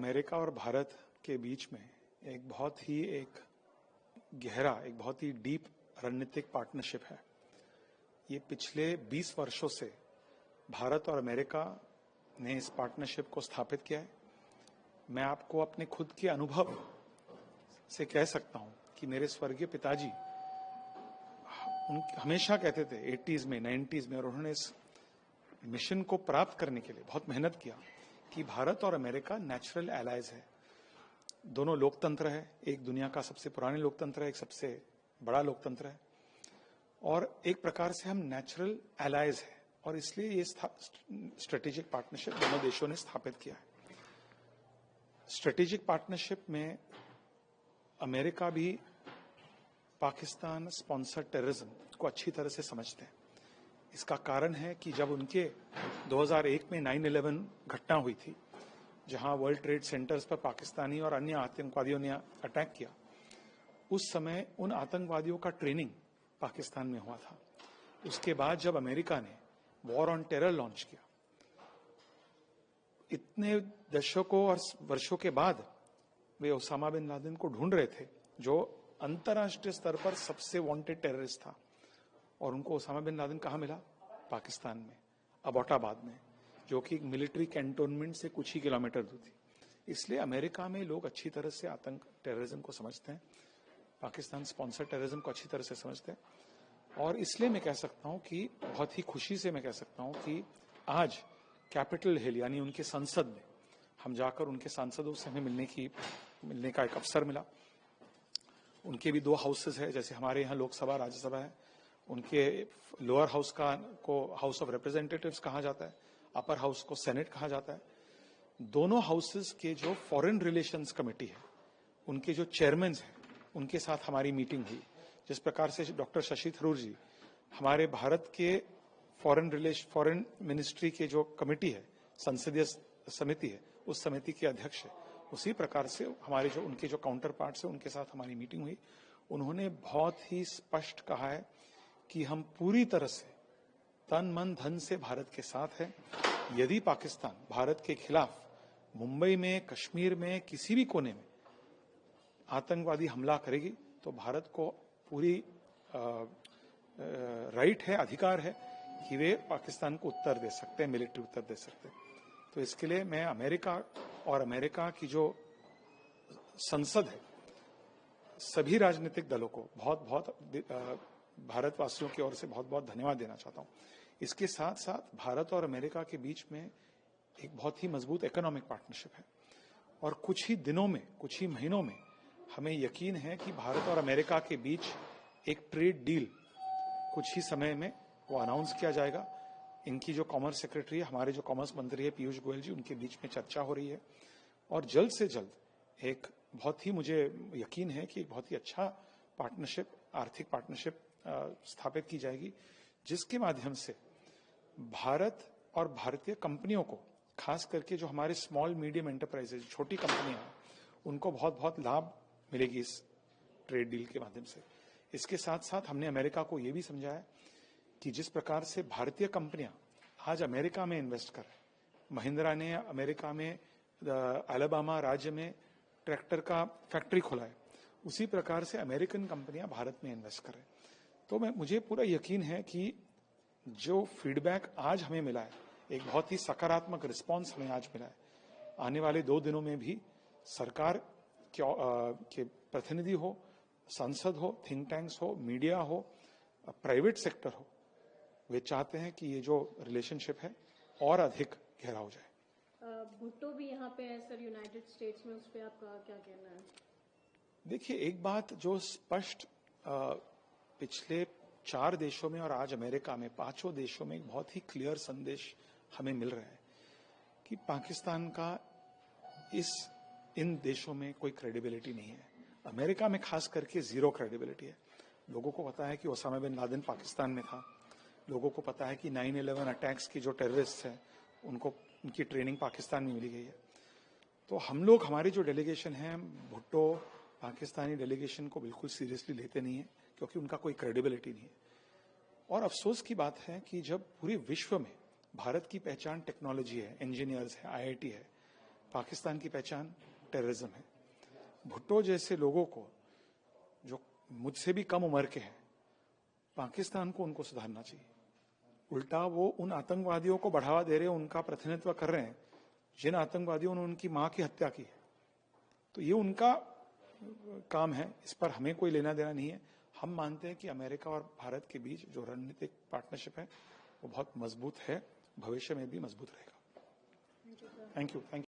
America और भारत के बीच में एक बहुत ही डीप रणनीतिक पार्टनरशिप है। ये पिछले 20 वर्षों से भारत और अमेरिका ने इस पार्टनरशिप को स्थापित किया है। मैं आपको अपने खुद के अनुभव से कह सकता हूं कि मेरे स्वर्गीय पिताजी हमेशा कहते थे 80s में 90s में, और उन्होंने इस मिशन को प्राप्त करने के लिए बहुत मेहनत किया कि भारत और अमेरिका नेचुरल एलाइज है। दोनों लोकतंत्र है, एक दुनिया का सबसे पुराने लोकतंत्र है, एक सबसे बड़ा लोकतंत्र है, और एक प्रकार से हम नेचुरल एलाइज है, और इसलिए ये स्ट्रेटेजिक पार्टनरशिप दोनों देशों ने स्थापित किया है। स्ट्रेटेजिक पार्टनरशिप में अमेरिका भी पाकिस्तान स्पॉन्सर्ड टेररिज्म को अच्छी तरह से समझते हैं। इसका कारण है कि जब उनके 2001 में 9/11 घटना हुई थी, जहां वर्ल्ड ट्रेड सेंटर्स पर पाकिस्तानी और अन्य आतंकवादियों ने अटैक किया, उस समय उन आतंकवादियों का ट्रेनिंग पाकिस्तान में हुआ था। उसके बाद जब अमेरिका ने वॉर ऑन टेरर लॉन्च किया, इतने दशकों और वर्षों के बाद वे ओसामा बिन लादेन को ढूंढ रहे थे, जो अंतर्राष्ट्रीय स्तर पर सबसे वांटेड टेररिस्ट था, और उनको ओसामा बिन लादेन कहां मिला? पाकिस्तान में, अबोटाबाद में, जो कि एक मिलिट्री कैंटोनमेंट से कुछ ही किलोमीटर दूर थी। इसलिए अमेरिका में लोग अच्छी तरह से टेररिज्म को समझते हैं, पाकिस्तान स्पॉन्सर टेररिज्म को अच्छी तरह से समझते हैं, और इसलिए मैं कह सकता हूं कि बहुत ही खुशी से मैं कह सकता हूं कि आज कैपिटल हिल यानी उनके संसद में हम जाकर उनके सांसदों से हमें मिलने का एक अवसर मिला। उनके भी 2 हाउसेस है, जैसे हमारे यहाँ लोकसभा राज्यसभा है, उनके लोअर हाउस को हाउस ऑफ रिप्रेजेंटेटिव्स कहा जाता है, अपर हाउस को सेनेट कहा जाता है। दोनों हाउसेस के जो फॉरेन रिलेशंस कमेटी है, उनके जो चेयरमैन हैं, उनके साथ हमारी मीटिंग हुई। जिस प्रकार से डॉक्टर शशि थरूर जी हमारे भारत के फॉरेन मिनिस्ट्री के जो कमेटी है, संसदीय समिति है, उस समिति के अध्यक्ष है, उसी प्रकार से हमारे जो उनके जो काउंटर पार्ट्स है, उनके साथ हमारी मीटिंग हुई। उन्होंने बहुत ही स्पष्ट कहा है कि हम पूरी तरह से तन मन धन से भारत के साथ है। यदि पाकिस्तान भारत के खिलाफ मुंबई में, कश्मीर में, किसी भी कोने में आतंकवादी हमला करेगी, तो भारत को पूरी राइट है, अधिकार है कि वे पाकिस्तान को उत्तर दे सकते हैं, मिलिट्री उत्तर दे सकते हैं। तो इसके लिए मैं अमेरिका की जो संसद है, सभी राजनीतिक दलों को बहुत भारतवासियों की ओर से बहुत धन्यवाद देना चाहता हूं। इसके साथ साथ भारत और अमेरिका के बीच में एक बहुत ही मजबूत इकोनॉमिक पार्टनरशिप है, और कुछ ही महीनों में हमें यकीन है कि भारत और अमेरिका के बीच एक ट्रेड डील कुछ ही समय में वो अनाउंस किया जाएगा। इनकी जो कॉमर्स सेक्रेटरी है, हमारे जो कॉमर्स मंत्री है पीयूष गोयल जी, उनके बीच में चर्चा हो रही है, और जल्द से जल्द एक बहुत ही, मुझे यकीन है कि बहुत ही अच्छा पार्टनरशिप, आर्थिक पार्टनरशिप स्थापित की जाएगी, जिसके माध्यम से भारत और भारतीय कंपनियों को, खास करके जो हमारे स्मॉल मीडियम एंटरप्राइजेज, छोटी कंपनियां हैं, उनको बहुत लाभ मिलेगी इस ट्रेड डील के माध्यम से। इसके साथ साथ हमने अमेरिका को यह भी समझाया कि जिस प्रकार से भारतीय कंपनियां आज अमेरिका में इन्वेस्ट कर रहे हैं, महिंद्रा ने अमेरिका में अलाबामा राज्य में ट्रैक्टर का फैक्ट्री खोला है, उसी प्रकार से अमेरिकन कंपनियां भारत में इन्वेस्ट कर रहे हैं। तो मुझे पूरा यकीन है कि जो फीडबैक आज हमें मिला है, एक बहुत ही सकारात्मक रिस्पांस हमें आज मिला है, आने वाले 2 दिनों में भी सरकार के प्रतिनिधि हो, संसद हो, थिंक टैंक्स हो, मीडिया हो, प्राइवेट सेक्टर हो, वे चाहते हैं कि ये जो रिलेशनशिप है और अधिक गहरा हो जाए। भुट्टो भी यहाँ पे है सर, यूनाइटेड स्टेट्स में, उस पर आपका क्या कहना है? देखिए, एक बात जो स्पष्ट पिछले 4 देशों में और आज अमेरिका में 5 देशों में एक बहुत ही क्लियर संदेश हमें मिल रहा है कि पाकिस्तान का इन देशों में कोई क्रेडिबिलिटी नहीं है। अमेरिका में खास करके 0 क्रेडिबिलिटी है। लोगों को पता है कि ओसामा बिन लादेन पाकिस्तान में था, लोगों को पता है कि 9/11 अटैक्स की जो टेररिस्ट हैं, उनकी ट्रेनिंग पाकिस्तान में मिली गई है। तो हम लोग, हमारी जो डेलीगेशन है, भुट्टो पाकिस्तानी डेलीगेशन को बिल्कुल सीरियसली लेते नहीं है, क्योंकि उनका कोई क्रेडिबिलिटी नहीं है। और अफसोस की बात है कि जब पूरे विश्व में भारत की पहचान टेक्नोलॉजी है, इंजीनियर्स है, IIT है, पाकिस्तान की पहचान टेररिज्म है। भुट्टो जैसे लोगों को, जो मुझसे भी कम उम्र के हैं, पाकिस्तान को उनको सुधारना चाहिए। उल्टा वो उन आतंकवादियों को बढ़ावा दे रहे हैं, उनका प्रतिनिधित्व कर रहे हैं जिन आतंकवादियों ने उनकी मां की हत्या की है। तो ये उनका काम है, इस पर हमें कोई लेना देना नहीं है। हम मानते हैं कि अमेरिका और भारत के बीच जो रणनीतिक पार्टनरशिप है वो बहुत मजबूत है, भविष्य में भी मजबूत रहेगा। Thank you.